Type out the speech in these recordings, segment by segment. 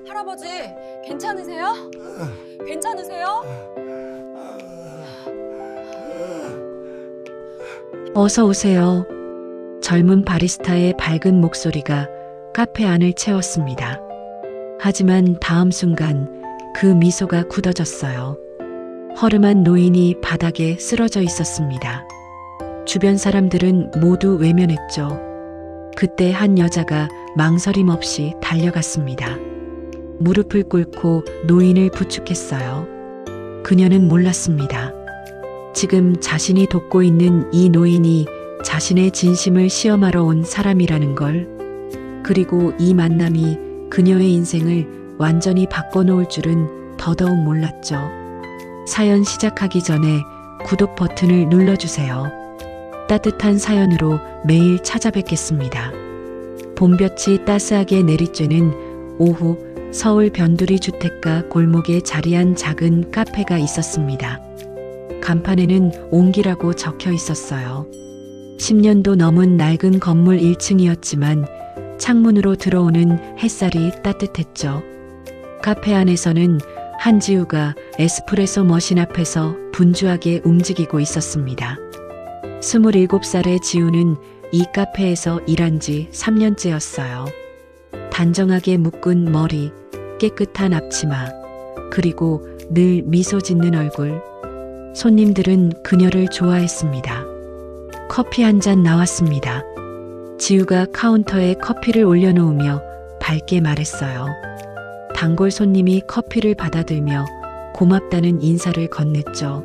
할아버지, 괜찮으세요? 괜찮으세요? 어서 오세요. 젊은 바리스타의 밝은 목소리가 카페 안을 채웠습니다. 하지만 다음 순간 그 미소가 굳어졌어요. 허름한 노인이 바닥에 쓰러져 있었습니다. 주변 사람들은 모두 외면했죠. 그때 한 여자가 망설임 없이 달려갔습니다. 무릎을 꿇고 노인을 부축했어요. 그녀는 몰랐습니다. 지금 자신이 돕고 있는 이 노인이 자신의 진심을 시험하러 온 사람이라는 걸, 그리고 이 만남이 그녀의 인생을 완전히 바꿔놓을 줄은 더더욱 몰랐죠. 사연 시작하기 전에 구독 버튼을 눌러주세요. 따뜻한 사연으로 매일 찾아뵙겠습니다. 봄볕이 따스하게 내리쬐는 오후, 서울 변두리 주택가 골목에 자리한 작은 카페가 있었습니다. 간판에는 옹기라고 적혀 있었어요. 10년도 넘은 낡은 건물 1층이었지만 창문으로 들어오는 햇살이 따뜻했죠. 카페 안에서는 한지우가 에스프레소 머신 앞에서 분주하게 움직이고 있었습니다. 27살의 지우는 이 카페에서 일한 지 3년째였어요. 단정하게 묶은 머리, 깨끗한 앞치마, 그리고 늘 미소 짓는 얼굴. 손님들은 그녀를 좋아했습니다. 커피 한 잔 나왔습니다. 지우가 카운터에 커피를 올려놓으며 밝게 말했어요. 단골 손님이 커피를 받아들며 고맙다는 인사를 건넸죠.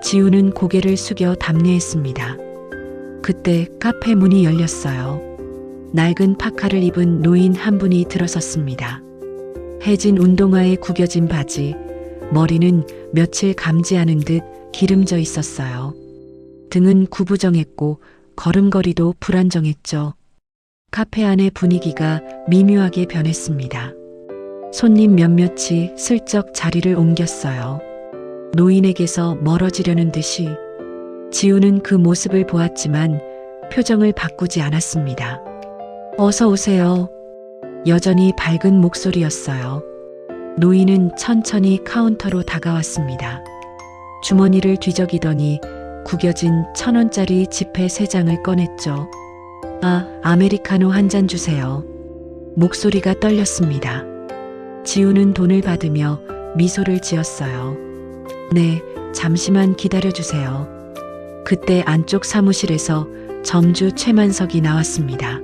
지우는 고개를 숙여 답례했습니다. 그때 카페 문이 열렸어요. 낡은 파카를 입은 노인 한 분이 들어섰습니다. 해진 운동화에 구겨진 바지, 머리는 며칠 감지 않은 듯 기름져 있었어요. 등은 구부정했고 걸음걸이도 불안정했죠. 카페 안의 분위기가 미묘하게 변했습니다. 손님 몇몇이 슬쩍 자리를 옮겼어요. 노인에게서 멀어지려는 듯이. 지우는 그 모습을 보았지만 표정을 바꾸지 않았습니다. 어서 오세요. 여전히 밝은 목소리였어요. 노인은 천천히 카운터로 다가왔습니다. 주머니를 뒤적이더니 구겨진 1,000원짜리 지폐 3장을 꺼냈죠. 아메리카노 한 잔 주세요. 목소리가 떨렸습니다. 지우는 돈을 받으며 미소를 지었어요. 네, 잠시만 기다려주세요. 그때 안쪽 사무실에서 점주 최만석이 나왔습니다.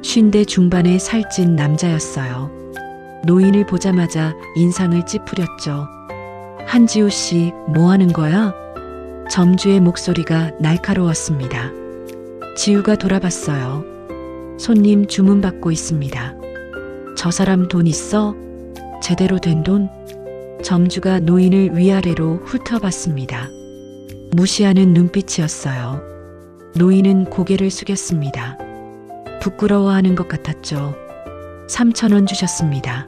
50대 중반의 살찐 남자였어요. 노인을 보자마자 인상을 찌푸렸죠. 한지우 씨, 뭐 하는 거야? 점주의 목소리가 날카로웠습니다. 지우가 돌아봤어요. 손님 주문 받고 있습니다. 저 사람 돈 있어? 제대로 된 돈? 점주가 노인을 위아래로 훑어봤습니다. 무시하는 눈빛이었어요. 노인은 고개를 숙였습니다. 부끄러워하는 것 같았죠. 3,000원 주셨습니다.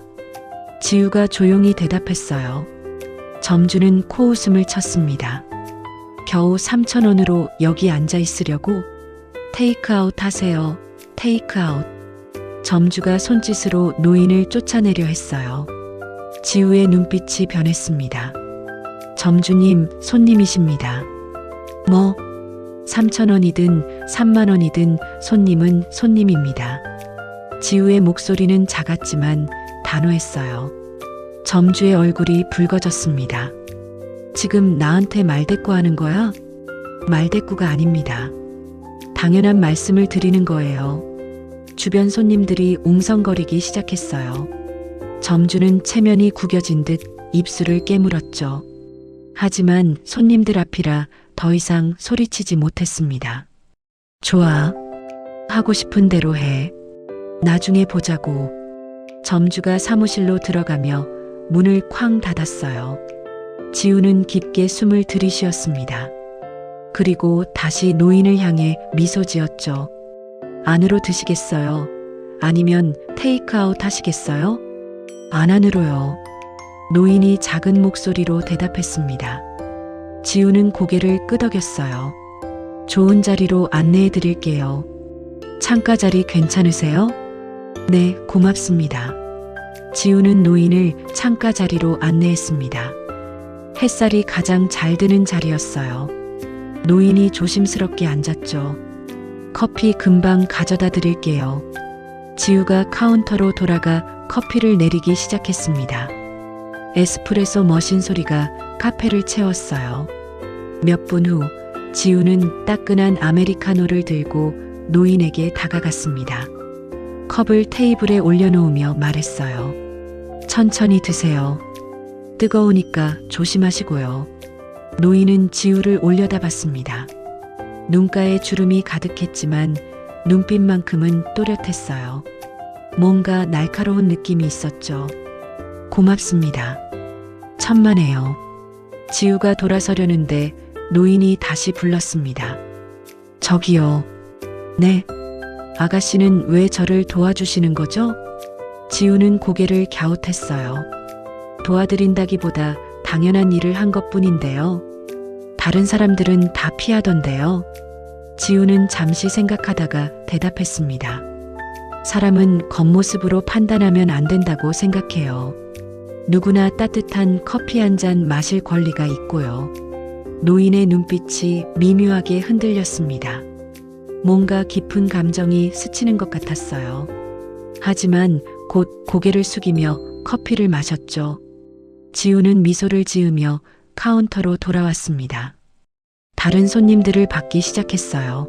지우가 조용히 대답했어요. 점주는 코웃음을 쳤습니다. 겨우 3,000원으로 여기 앉아 있으려고? 테이크아웃 하세요. 테이크아웃. 점주가 손짓으로 노인을 쫓아내려 했어요. 지우의 눈빛이 변했습니다. 점주님, 손님이십니다. 뭐? 3,000원이든 3만원이든 손님은 손님입니다. 지우의 목소리는 작았지만 단호했어요. 점주의 얼굴이 붉어졌습니다. 지금 나한테 말대꾸하는 거야? 말대꾸가 아닙니다. 당연한 말씀을 드리는 거예요. 주변 손님들이 웅성거리기 시작했어요. 점주는 체면이 구겨진 듯 입술을 깨물었죠. 하지만 손님들 앞이라 더 이상 소리치지 못했습니다. 좋아. 하고 싶은 대로 해. 나중에 보자고. 점주가 사무실로 들어가며 문을 쾅 닫았어요. 지우는 깊게 숨을 들이쉬었습니다. 그리고 다시 노인을 향해 미소 지었죠. 안으로 드시겠어요? 아니면 테이크아웃 하시겠어요? 안 안으로요. 노인이 작은 목소리로 대답했습니다. 지우는 고개를 끄덕였어요. 좋은 자리로 안내해 드릴게요. 창가 자리 괜찮으세요? 네, 고맙습니다. 지우는 노인을 창가 자리로 안내했습니다. 햇살이 가장 잘 드는 자리였어요. 노인이 조심스럽게 앉았죠. 커피 금방 가져다 드릴게요. 지우가 카운터로 돌아가 커피를 내리기 시작했습니다. 에스프레소 머신 소리가 카페를 채웠어요. 몇 분 후 지우는 따끈한 아메리카노를 들고 노인에게 다가갔습니다. 컵을 테이블에 올려놓으며 말했어요. 천천히 드세요. 뜨거우니까 조심하시고요. 노인은 지우를 올려다봤습니다. 눈가에 주름이 가득했지만 눈빛만큼은 또렷했어요. 뭔가 날카로운 느낌이 있었죠. 고맙습니다. 천만에요. 지우가 돌아서려는데 노인이 다시 불렀습니다. 저기요. 네. 아가씨는 왜 저를 도와주시는 거죠? 지우는 고개를 갸웃했어요. 도와드린다기보다 당연한 일을 한 것뿐인데요. 다른 사람들은 다 피하던데요. 지우는 잠시 생각하다가 대답했습니다. 사람은 겉모습으로 판단하면 안 된다고 생각해요. 누구나 따뜻한 커피 한 잔 마실 권리가 있고요. 노인의 눈빛이 미묘하게 흔들렸습니다. 뭔가 깊은 감정이 스치는 것 같았어요. 하지만 곧 고개를 숙이며 커피를 마셨죠. 지우는 미소를 지으며 카운터로 돌아왔습니다. 다른 손님들을 받기 시작했어요.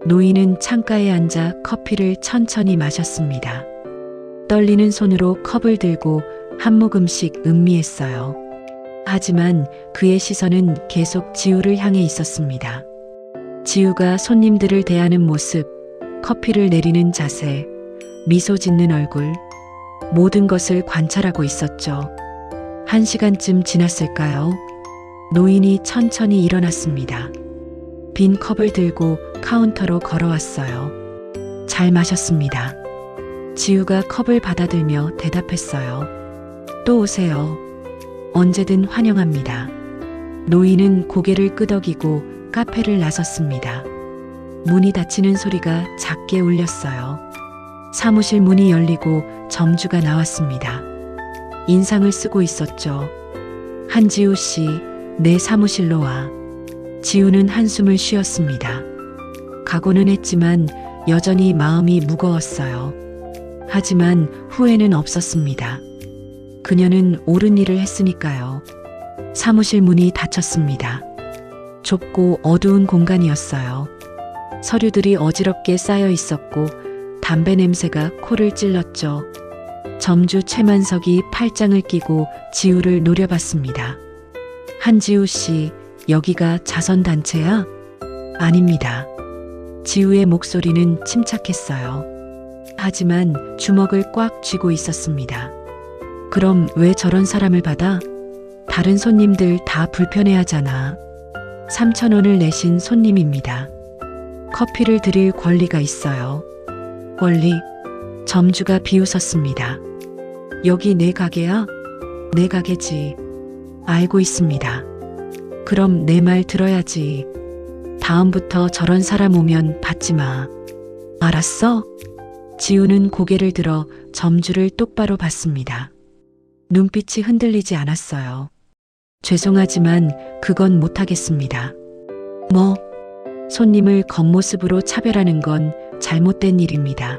노인은 창가에 앉아 커피를 천천히 마셨습니다. 떨리는 손으로 컵을 들고 한 모금씩 음미했어요. 하지만 그의 시선은 계속 지우를 향해 있었습니다. 지우가 손님들을 대하는 모습, 커피를 내리는 자세, 미소 짓는 얼굴, 모든 것을 관찰하고 있었죠. 1시간쯤 지났을까요? 노인이 천천히 일어났습니다. 빈 컵을 들고 카운터로 걸어왔어요. 잘 마셨습니다. 지우가 컵을 받아들며 대답했어요. 또 오세요. 언제든 환영합니다. 노인은 고개를 끄덕이고 카페를 나섰습니다. 문이 닫히는 소리가 작게 울렸어요. 사무실 문이 열리고 점주가 나왔습니다. 인상을 쓰고 있었죠. 한지우 씨, 내 사무실로 와. 지우는 한숨을 쉬었습니다. 각오는 했지만 여전히 마음이 무거웠어요. 하지만 후회는 없었습니다. 그녀는 옳은 일을 했으니까요. 사무실 문이 닫혔습니다. 좁고 어두운 공간이었어요. 서류들이 어지럽게 쌓여 있었고 담배 냄새가 코를 찔렀죠. 점주 최만석이 팔짱을 끼고 지우를 노려봤습니다. 한지우 씨, 여기가 자선단체야? 아닙니다. 지우의 목소리는 침착했어요. 하지만 주먹을 꽉 쥐고 있었습니다. 그럼 왜 저런 사람을 받아? 다른 손님들 다 불편해하잖아. 3,000원을 내신 손님입니다. 커피를 드릴 권리가 있어요. 권리? 점주가 비웃었습니다. 여기 내 가게야? 내 가게지. 알고 있습니다. 그럼 내 말 들어야지. 다음부터 저런 사람 오면 받지 마. 알았어? 지우는 고개를 들어 점주를 똑바로 봤습니다. 눈빛이 흔들리지 않았어요. 죄송하지만 그건 못하겠습니다. 뭐? 손님을 겉모습으로 차별하는 건 잘못된 일입니다.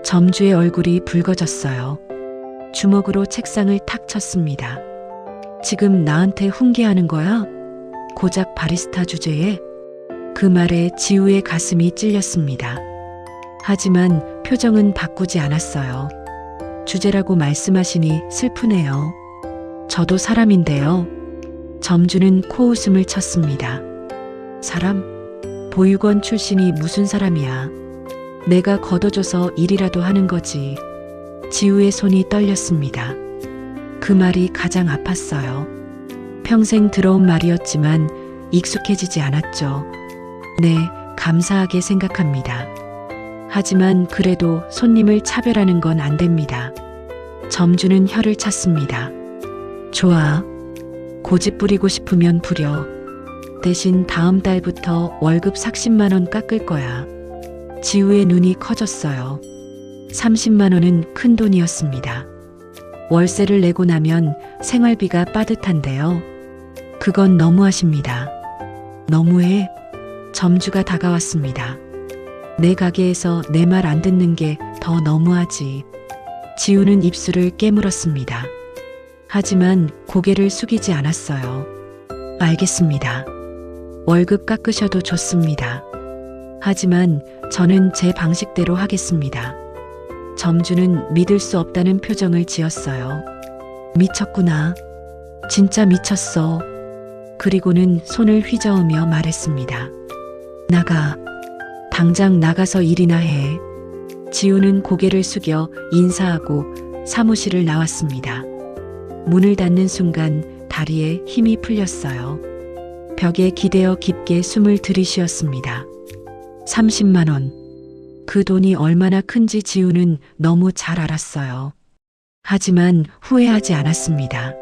점주의 얼굴이 붉어졌어요. 주먹으로 책상을 탁 쳤습니다. 지금 나한테 훈계하는 거야? 고작 바리스타 주제에? 그 말에 지우의 가슴이 찔렸습니다. 하지만 표정은 바꾸지 않았어요. 주제라고 말씀하시니 슬프네요. 저도 사람인데요. 점주는 코웃음을 쳤습니다. 사람? 보육원 출신이 무슨 사람이야. 내가 걷어줘서 일이라도 하는 거지. 지우의 손이 떨렸습니다. 그 말이 가장 아팠어요. 평생 들어온 말이었지만 익숙해지지 않았죠. 네, 감사하게 생각합니다. 하지만 그래도 손님을 차별하는 건 안 됩니다. 점주는 혀를 찼습니다. 좋아. 고집 부리고 싶으면 부려. 대신 다음 달부터 월급 40만 원 깎을 거야. 지우의 눈이 커졌어요. 30만 원은 큰 돈이었습니다. 월세를 내고 나면 생활비가 빠듯한데요. 그건 너무하십니다. 너무해? 점주가 다가왔습니다. 내 가게에서 내 말 안 듣는 게 더 너무하지. 지우는 입술을 깨물었습니다. 하지만 고개를 숙이지 않았어요. 알겠습니다. 월급 깎으셔도 좋습니다. 하지만 저는 제 방식대로 하겠습니다. 점주는 믿을 수 없다는 표정을 지었어요. 미쳤구나. 진짜 미쳤어. 그리고는 손을 휘저으며 말했습니다. 나가. 당장 나가서 일이나 해. 지우는 고개를 숙여 인사하고 사무실을 나왔습니다. 문을 닫는 순간 다리에 힘이 풀렸어요. 벽에 기대어 깊게 숨을 들이쉬었습니다. 30만 원. 그 돈이 얼마나 큰지 지우는 너무 잘 알았어요. 하지만 후회하지 않았습니다.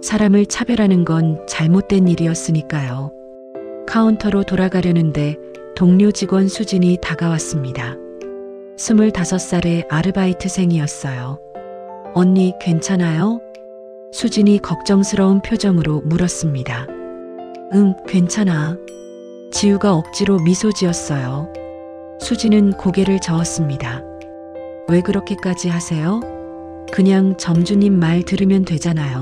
사람을 차별하는 건 잘못된 일이었으니까요. 카운터로 돌아가려는데 동료 직원 수진이 다가왔습니다. 25살의 아르바이트생이었어요. 언니 괜찮아요? 수진이 걱정스러운 표정으로 물었습니다. 응, 괜찮아. 지우가 억지로 미소 지었어요. 수진은 고개를 저었습니다. 왜 그렇게까지 하세요? 그냥 점주님 말 들으면 되잖아요.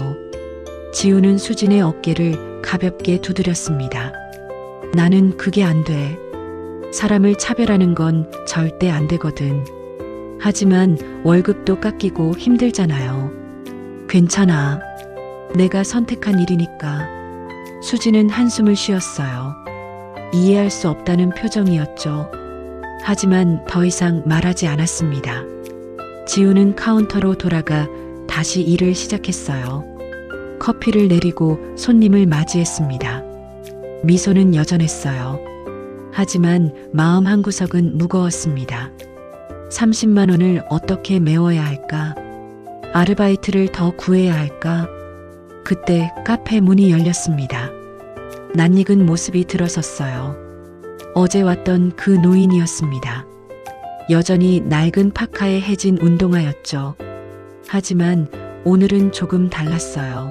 지우는 수진의 어깨를 가볍게 두드렸습니다. 나는 그게 안 돼. 사람을 차별하는 건 절대 안 되거든. 하지만 월급도 깎이고 힘들잖아요. 괜찮아. 내가 선택한 일이니까. 수진은 한숨을 쉬었어요. 이해할 수 없다는 표정이었죠. 하지만 더 이상 말하지 않았습니다. 지우는 카운터로 돌아가 다시 일을 시작했어요. 커피를 내리고 손님을 맞이했습니다. 미소는 여전했어요. 하지만 마음 한구석은 무거웠습니다. 30만 원을 어떻게 메워야 할까? 아르바이트를 더 구해야 할까? 그때 카페 문이 열렸습니다. 낯익은 모습이 들어섰어요. 어제 왔던 그 노인이었습니다. 여전히 낡은 파카에 해진 운동화였죠. 하지만 오늘은 조금 달랐어요.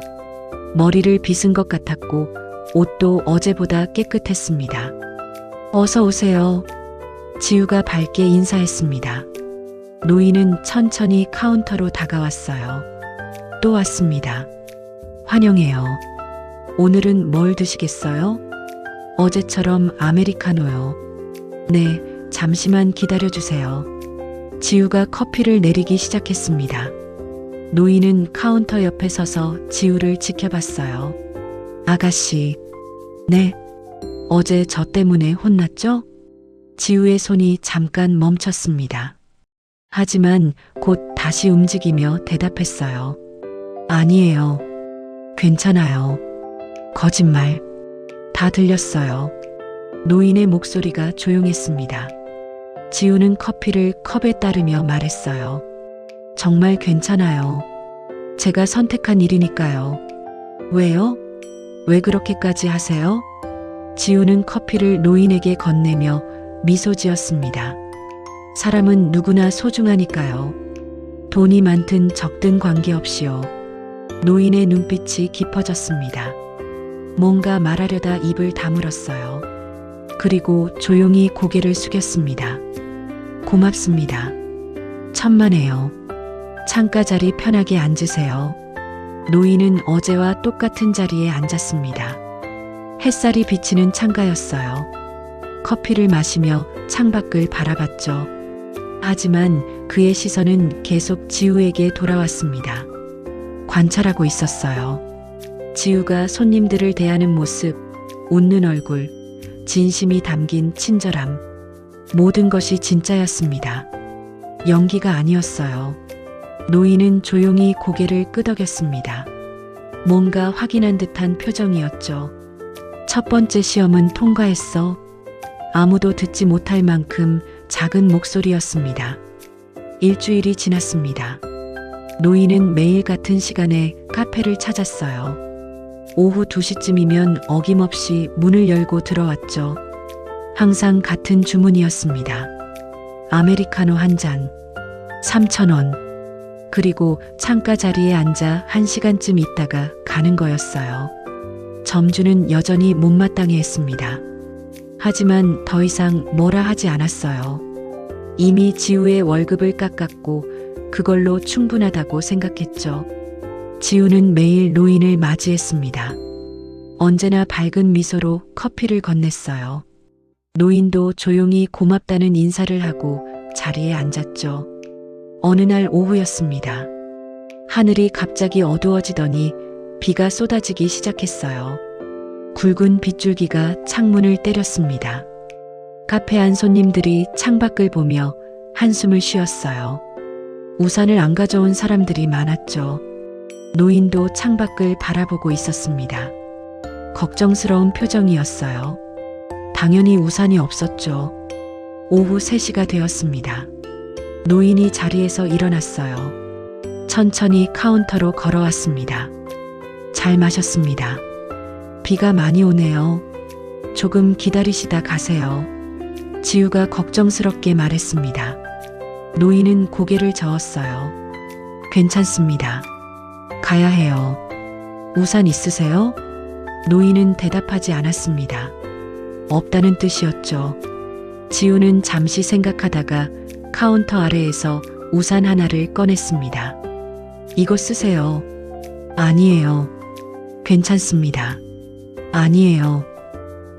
머리를 빗은 것 같았고 옷도 어제보다 깨끗했습니다. 어서 오세요. 지우가 밝게 인사했습니다. 노인은 천천히 카운터로 다가왔어요. 또 왔습니다. 환영해요. 오늘은 뭘 드시겠어요? 어제처럼 아메리카노요. 네, 잠시만 기다려주세요. 지우가 커피를 내리기 시작했습니다. 노인은 카운터 옆에 서서 지우를 지켜봤어요. 아가씨. 네. 어제 저 때문에 혼났죠? 지우의 손이 잠깐 멈췄습니다. 하지만 곧 다시 움직이며 대답했어요. 아니에요. 괜찮아요. 거짓말. 다 들렸어요. 노인의 목소리가 조용했습니다. 지우는 커피를 컵에 따르며 말했어요. 정말 괜찮아요. 제가 선택한 일이니까요. 왜요? 왜 그렇게까지 하세요? 지우는 커피를 노인에게 건네며 미소 지었습니다. 사람은 누구나 소중하니까요. 돈이 많든 적든 관계없이요. 노인의 눈빛이 깊어졌습니다. 뭔가 말하려다 입을 다물었어요. 그리고 조용히 고개를 숙였습니다. 고맙습니다. 천만에요. 창가 자리 편하게 앉으세요. 노인은 어제와 똑같은 자리에 앉았습니다. 햇살이 비치는 창가였어요. 커피를 마시며 창밖을 바라봤죠. 하지만 그의 시선은 계속 지우에게 돌아왔습니다. 관찰하고 있었어요. 지우가 손님들을 대하는 모습, 웃는 얼굴, 진심이 담긴 친절함. 모든 것이 진짜였습니다. 연기가 아니었어요. 노인은 조용히 고개를 끄덕였습니다. 뭔가 확인한 듯한 표정이었죠. 첫 번째 시험은 통과했어. 아무도 듣지 못할 만큼 작은 목소리였습니다. 일주일이 지났습니다. 노인은 매일 같은 시간에 카페를 찾았어요. 오후 2시쯤이면 어김없이 문을 열고 들어왔죠. 항상 같은 주문이었습니다. 아메리카노 한 잔, 3,000원. 그리고 창가 자리에 앉아 1시간쯤 있다가 가는 거였어요. 점주는 여전히 못마땅해 했습니다. 하지만 더 이상 뭐라 하지 않았어요. 이미 지우의 월급을 깎았고 그걸로 충분하다고 생각했죠. 지우는 매일 노인을 맞이했습니다. 언제나 밝은 미소로 커피를 건넸어요. 노인도 조용히 고맙다는 인사를 하고 자리에 앉았죠. 어느 날 오후였습니다. 하늘이 갑자기 어두워지더니 비가 쏟아지기 시작했어요. 굵은 빗줄기가 창문을 때렸습니다. 카페 안 손님들이 창밖을 보며 한숨을 쉬었어요. 우산을 안 가져온 사람들이 많았죠. 노인도 창밖을 바라보고 있었습니다. 걱정스러운 표정이었어요. 당연히 우산이 없었죠. 오후 3시가 되었습니다. 노인이 자리에서 일어났어요. 천천히 카운터로 걸어왔습니다. 잘 마셨습니다. 비가 많이 오네요. 조금 기다리시다 가세요. 지우가 걱정스럽게 말했습니다. 노인은 고개를 저었어요. 괜찮습니다. 가야 해요. 우산 있으세요? 노인은 대답하지 않았습니다. 없다는 뜻이었죠. 지우는 잠시 생각하다가 카운터 아래에서 우산 하나를 꺼냈습니다. 이거 쓰세요. 아니에요. 괜찮습니다. 아니에요.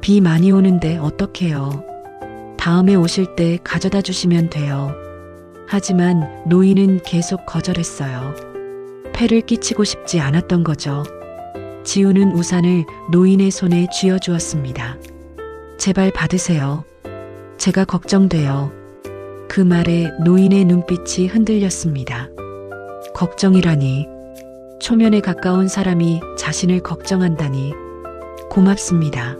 비 많이 오는데 어떡해요. 다음에 오실 때 가져다 주시면 돼요. 하지만 노인은 계속 거절했어요. 폐를 끼치고 싶지 않았던 거죠. 지우는 우산을 노인의 손에 쥐어주었습니다. 제발 받으세요. 제가 걱정돼요. 그 말에 노인의 눈빛이 흔들렸습니다. 걱정이라니. 초면에 가까운 사람이 자신을 걱정한다니. 고맙습니다.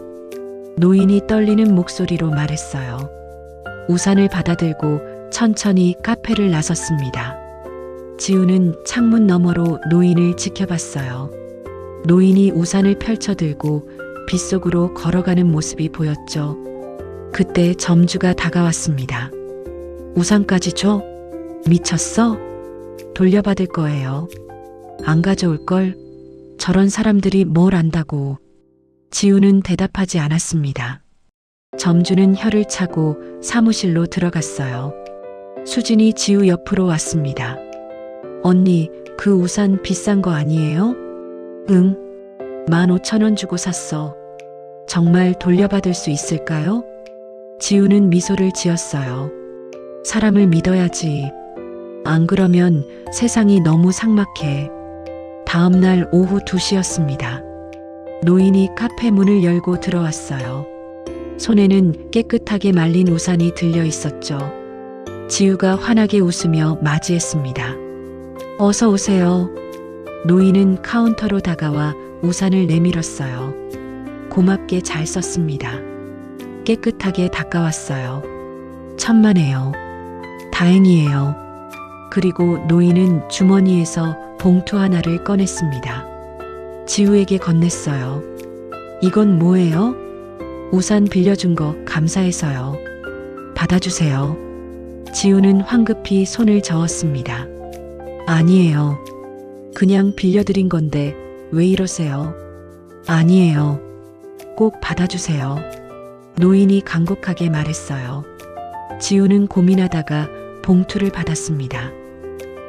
노인이 떨리는 목소리로 말했어요. 우산을 받아들고 천천히 카페를 나섰습니다. 지우는 창문 너머로 노인을 지켜봤어요. 노인이 우산을 펼쳐들고 빗속으로 걸어가는 모습이 보였죠. 그때 점주가 다가왔습니다. 우산까지 줘? 미쳤어? 돌려받을 거예요. 안 가져올걸? 저런 사람들이 뭘 안다고. 지우는 대답하지 않았습니다. 점주는 혀를 차고 사무실로 들어갔어요. 수진이 지우 옆으로 왔습니다. 언니, 그 우산 비싼 거 아니에요? 응. 15,000원 주고 샀어. 정말 돌려받을 수 있을까요? 지우는 미소를 지었어요. 사람을 믿어야지. 안 그러면 세상이 너무 삭막해. 다음 날 오후 2시였습니다. 노인이 카페 문을 열고 들어왔어요. 손에는 깨끗하게 말린 우산이 들려 있었죠. 지우가 환하게 웃으며 맞이했습니다. 어서 오세요. 노인은 카운터로 다가와 우산을 내밀었어요. 고맙게 잘 썼습니다. 깨끗하게 닦아왔어요. 천만에요. 다행이에요. 그리고 노인은 주머니에서 봉투 하나를 꺼냈습니다. 지우에게 건넸어요. 이건 뭐예요? 우산 빌려준 거 감사해서요. 받아주세요. 지우는 황급히 손을 저었습니다. 아니에요. 그냥 빌려드린 건데 왜 이러세요? 아니에요. 꼭 받아주세요. 노인이 간곡하게 말했어요. 지우는 고민하다가 봉투를 받았습니다.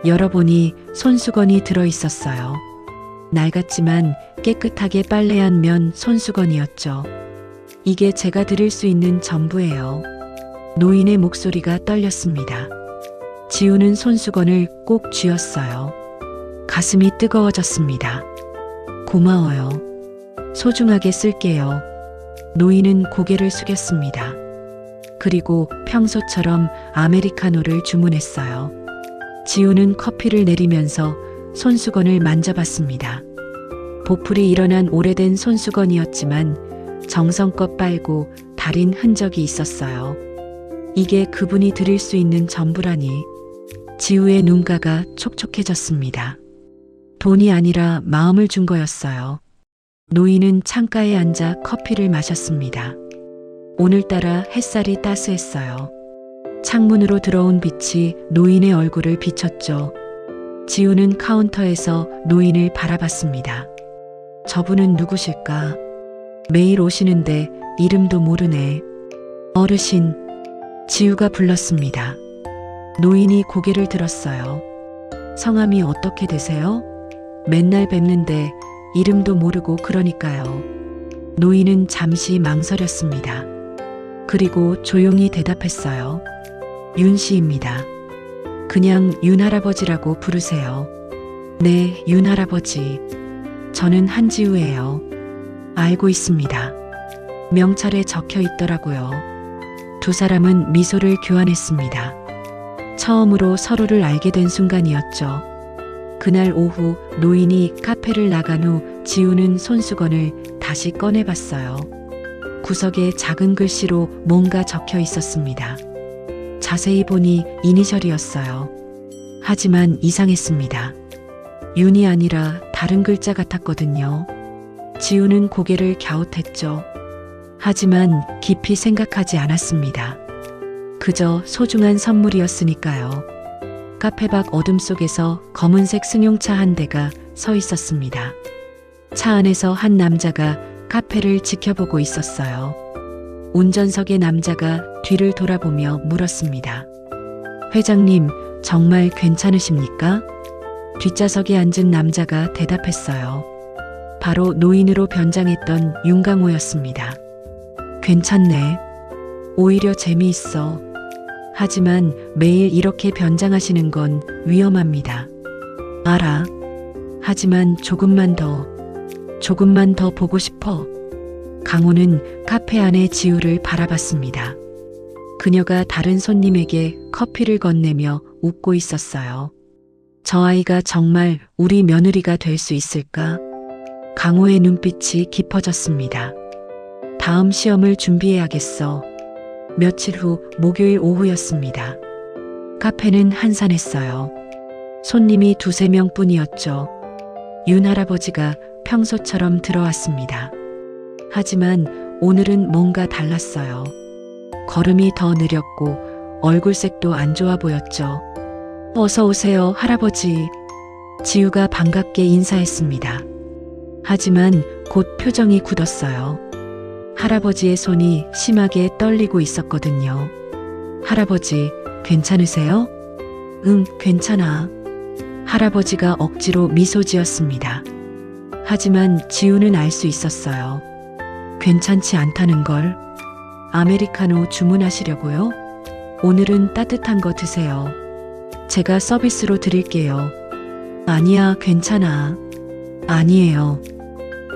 열어보니 손수건이 들어있었어요. 낡았지만 깨끗하게 빨래한 면 손수건이었죠. 이게 제가 드릴 수 있는 전부예요. 노인의 목소리가 떨렸습니다. 지우는 손수건을 꼭 쥐었어요. 가슴이 뜨거워졌습니다. 고마워요. 소중하게 쓸게요. 노인은 고개를 숙였습니다. 그리고 평소처럼 아메리카노를 주문했어요. 지우는 커피를 내리면서 손수건을 만져봤습니다. 보풀이 일어난 오래된 손수건이었지만 정성껏 빨고 달인 흔적이 있었어요. 이게 그분이 드릴 수 있는 전부라니. 지우의 눈가가 촉촉해졌습니다. 돈이 아니라 마음을 준 거였어요. 노인은 창가에 앉아 커피를 마셨습니다. 오늘따라 햇살이 따스했어요. 창문으로 들어온 빛이 노인의 얼굴을 비췄죠. 지우는 카운터에서 노인을 바라봤습니다. 저분은 누구실까? 매일 오시는데 이름도 모르네. 어르신, 지우가 불렀습니다. 노인이 고개를 들었어요. 성함이 어떻게 되세요? 맨날 뵙는데 이름도 모르고 그러니까요. 노인은 잠시 망설였습니다. 그리고 조용히 대답했어요. 윤 씨입니다. 그냥 윤 할아버지라고 부르세요. 네, 윤 할아버지. 저는 한지우예요. 알고 있습니다. 명찰에 적혀 있더라고요. 두 사람은 미소를 교환했습니다. 처음으로 서로를 알게 된 순간이었죠. 그날 오후 노인이 카페를 나간 후 지우는 손수건을 다시 꺼내봤어요. 구석에 작은 글씨로 뭔가 적혀 있었습니다. 자세히 보니 이니셜이었어요. 하지만 이상했습니다. 윤이 아니라 다른 글자 같았거든요. 지우는 고개를 갸웃했죠. 하지만 깊이 생각하지 않았습니다. 그저 소중한 선물이었으니까요. 카페 밖 어둠 속에서 검은색 승용차 한 대가 서 있었습니다. 차 안에서 한 남자가 카페를 지켜보고 있었어요. 운전석의 남자가 뒤를 돌아보며 물었습니다. 회장님, 정말 괜찮으십니까? 뒷좌석에 앉은 남자가 대답했어요. 바로 노인으로 변장했던 윤강호였습니다. 괜찮네. 오히려 재미있어. 하지만 매일 이렇게 변장하시는 건 위험합니다. 알아. 하지만 조금만 더 보고 싶어. 강호는 카페 안의 지우를 바라봤습니다. 그녀가 다른 손님에게 커피를 건네며 웃고 있었어요. 저 아이가 정말 우리 며느리가 될 수 있을까? 강호의 눈빛이 깊어졌습니다. 다음 시험을 준비해야겠어. 며칠 후 목요일 오후였습니다. 카페는 한산했어요. 손님이 두세 명뿐이었죠. 윤 할아버지가 평소처럼 들어왔습니다. 하지만 오늘은 뭔가 달랐어요. 걸음이 더 느렸고 얼굴색도 안 좋아 보였죠. 어서 오세요, 할아버지. 지우가 반갑게 인사했습니다. 하지만 곧 표정이 굳었어요. 할아버지의 손이 심하게 떨리고 있었거든요. 할아버지, 괜찮으세요? 응, 괜찮아. 할아버지가 억지로 미소 지었습니다. 하지만 지우는 알 수 있었어요. 괜찮지 않다는 걸. 아메리카노 주문하시려고요? 오늘은 따뜻한 거 드세요. 제가 서비스로 드릴게요. 아니야, 괜찮아. 아니에요.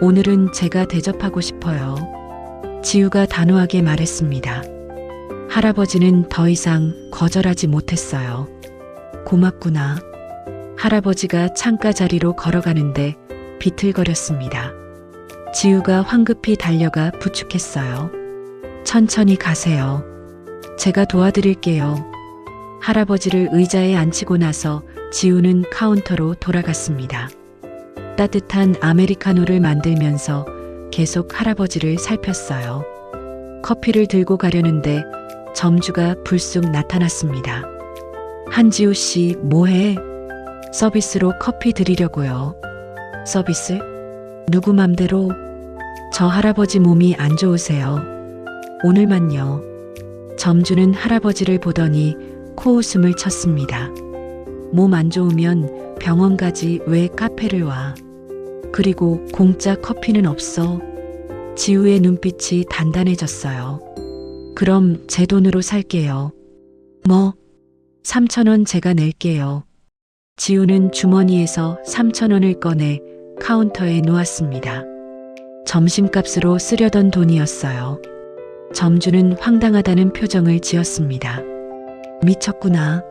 오늘은 제가 대접하고 싶어요. 지우가 단호하게 말했습니다. 할아버지는 더 이상 거절하지 못했어요. 고맙구나. 할아버지가 창가 자리로 걸어가는데 비틀거렸습니다. 지우가 황급히 달려가 부축했어요. 천천히 가세요. 제가 도와드릴게요. 할아버지를 의자에 앉히고 나서 지우는 카운터로 돌아갔습니다. 따뜻한 아메리카노를 만들면서 계속 할아버지를 살폈어요. 커피를 들고 가려는데 점주가 불쑥 나타났습니다. 한지우 씨, 뭐해? 서비스로 커피 드리려고요. 서비스? 누구 맘대로? 저 할아버지 몸이 안 좋으세요. 오늘만요. 점주는 할아버지를 보더니 코웃음을 쳤습니다. 몸 안 좋으면 병원 가지 왜 카페를 와? 그리고 공짜 커피는 없어. 지우의 눈빛이 단단해졌어요. 그럼 제 돈으로 살게요. 뭐? 3,000원 제가 낼게요. 지우는 주머니에서 3,000원을 꺼내 카운터에 놓았습니다. 점심값으로 쓰려던 돈이었어요. 점주는 황당하다는 표정을 지었습니다. 미쳤구나.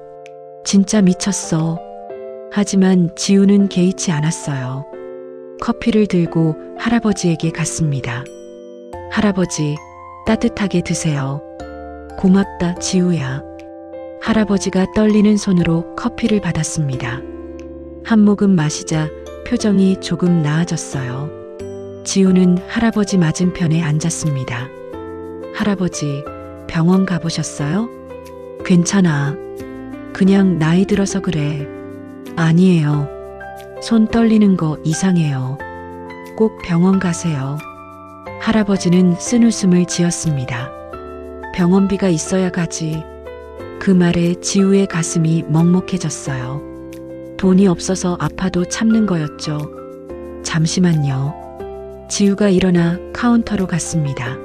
진짜 미쳤어. 하지만 지우는 개의치 않았어요. 커피를 들고 할아버지에게 갔습니다. 할아버지, 따뜻하게 드세요. 고맙다, 지우야. 할아버지가 떨리는 손으로 커피를 받았습니다. 한 모금 마시자 표정이 조금 나아졌어요. 지우는 할아버지 맞은편에 앉았습니다. 할아버지, 병원 가보셨어요? 괜찮아. 그냥 나이 들어서 그래. 아니에요. 손 떨리는 거 이상해요. 꼭 병원 가세요. 할아버지는 쓴웃음을 지었습니다. 병원비가 있어야 가지. 그 말에 지우의 가슴이 먹먹해졌어요. 돈이 없어서 아파도 참는 거였죠. 잠시만요. 지우가 일어나 카운터로 갔습니다.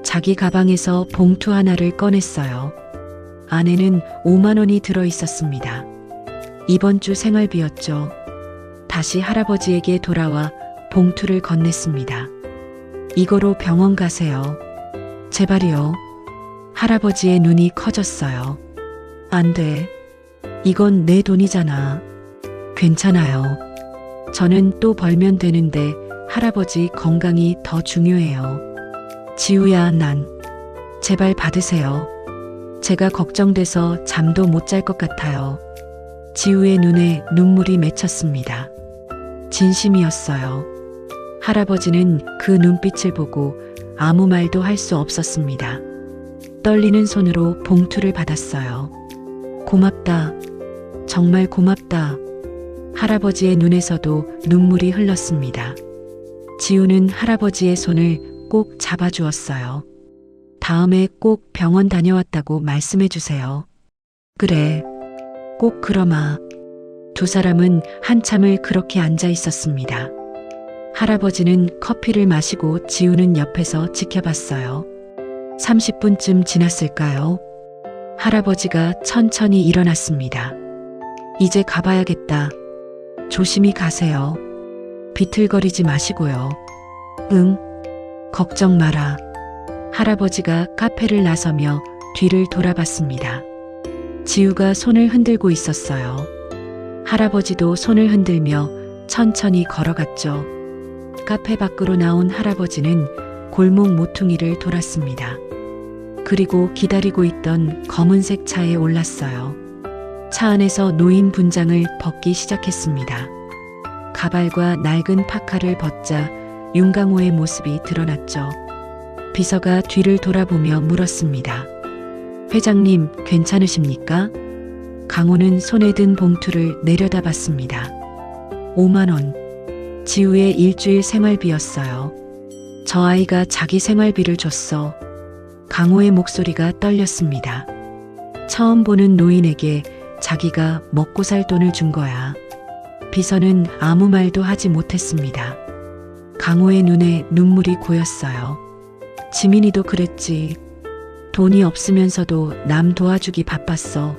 자기 가방에서 봉투 하나를 꺼냈어요. 안에는 5만 원이 들어 있었습니다. 이번 주 생활비였죠. 다시 할아버지에게 돌아와 봉투를 건넸습니다. 이거로 병원 가세요. 제발이요. 할아버지의 눈이 커졌어요. 안 돼. 이건 내 돈이잖아. 괜찮아요. 저는 또 벌면 되는데 할아버지 건강이 더 중요해요. 지우야, 난 제발 받으세요. 제가 걱정돼서 잠도 못 잘 것 같아요. 지우의 눈에 눈물이 맺혔습니다. 진심이었어요. 할아버지는 그 눈빛을 보고 아무 말도 할 수 없었습니다. 떨리는 손으로 봉투를 받았어요. 고맙다. 정말 고맙다. 할아버지의 눈에서도 눈물이 흘렀습니다. 지우는 할아버지의 손을 꼭 잡아주었어요. 다음에 꼭 병원 다녀왔다고 말씀해 주세요. 그래. 꼭 그러마. 두 사람은 한참을 그렇게 앉아 있었습니다. 할아버지는 커피를 마시고 지우는 옆에서 지켜봤어요. 30분쯤 지났을까요? 할아버지가 천천히 일어났습니다. 이제 가봐야겠다. 조심히 가세요. 비틀거리지 마시고요. 응. 걱정 마라. 할아버지가 카페를 나서며 뒤를 돌아봤습니다. 지우가 손을 흔들고 있었어요. 할아버지도 손을 흔들며 천천히 걸어갔죠. 카페 밖으로 나온 할아버지는 골목 모퉁이를 돌았습니다. 그리고 기다리고 있던 검은색 차에 올랐어요. 차 안에서 노인 분장을 벗기 시작했습니다. 가발과 낡은 파카를 벗자 윤강호의 모습이 드러났죠. 비서가 뒤를 돌아보며 물었습니다. 회장님, 괜찮으십니까? 강호는 손에 든 봉투를 내려다봤습니다. 5만 원. 지우의 일주일 생활비였어요. 저 아이가 자기 생활비를 줬어. 강호의 목소리가 떨렸습니다. 처음 보는 노인에게 자기가 먹고 살 돈을 준 거야. 비서는 아무 말도 하지 못했습니다. 강호의 눈에 눈물이 고였어요. 지민이도 그랬지. 돈이 없으면서도 남 도와주기 바빴어.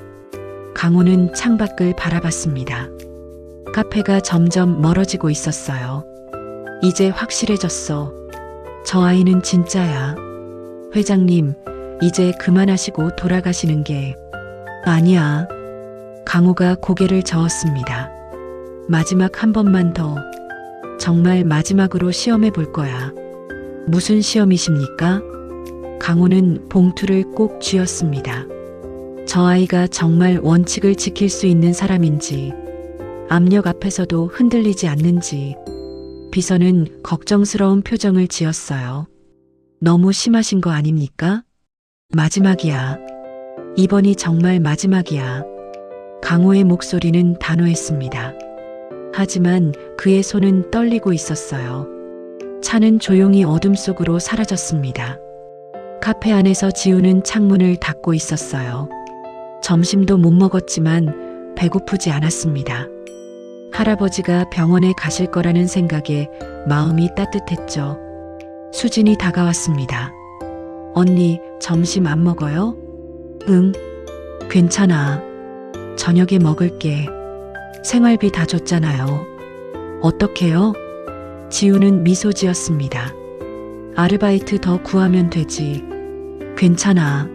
강호는 창밖을 바라봤습니다. 카페가 점점 멀어지고 있었어요. 이제 확실해졌어. 저 아이는 진짜야. 회장님, 이제 그만하시고 돌아가시는 게. 아니야. 강호가 고개를 저었습니다. 마지막 한 번만 더. 정말 마지막으로 시험해 볼 거야. 무슨 시험이십니까? 강호는 봉투를 꼭 쥐었습니다. 저 아이가 정말 원칙을 지킬 수 있는 사람인지, 압력 앞에서도 흔들리지 않는지. 비서는 걱정스러운 표정을 지었어요. 너무 심하신 거 아닙니까? 마지막이야. 이번이 정말 마지막이야. 강호의 목소리는 단호했습니다. 하지만 그의 손은 떨리고 있었어요. 차는 조용히 어둠 속으로 사라졌습니다. 카페 안에서 지우는 창문을 닫고 있었어요. 점심도 못 먹었지만 배고프지 않았습니다. 할아버지가 병원에 가실 거라는 생각에 마음이 따뜻했죠. 수진이 다가왔습니다. 언니, 점심 안 먹어요? 응. 괜찮아. 저녁에 먹을게. 생활비 다 줬잖아요. 어떡해요? 지우는 미소 지었습니다. 아르바이트 더 구하면 되지. 괜찮아.